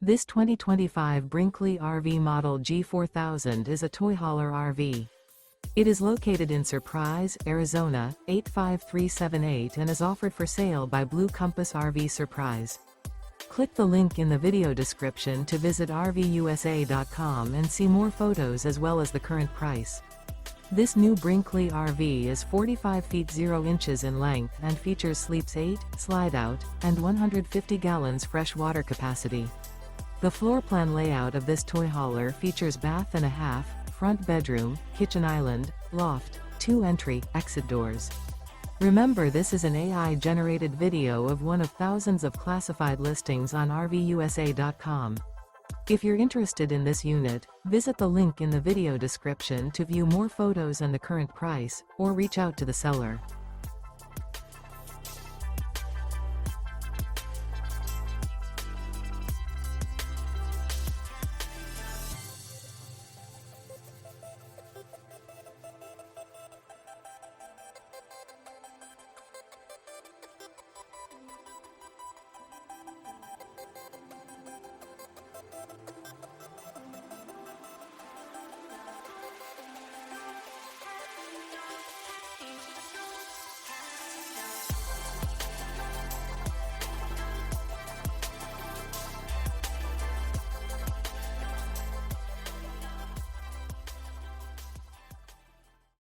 This 2025 Brinkley RV Model G 4000 is a toy hauler RV. It is located in Surprise, Arizona, 85378 and is offered for sale by Blue Compass RV Surprise. Click the link in the video description to visit RVUSA.com and see more photos as well as the current price. This new Brinkley RV is 45 feet 0 inches in length and features sleeps 8, slide-out, and 150 gallons fresh water capacity. The floor plan layout of this toy hauler features bath and a half, front bedroom, kitchen island, loft, 2 entry/exit doors. Remember, this is an AI-generated video of one of thousands of classified listings on RVUSA.com. If you're interested in this unit, visit the link in the video description to view more photos and the current price, or reach out to the seller.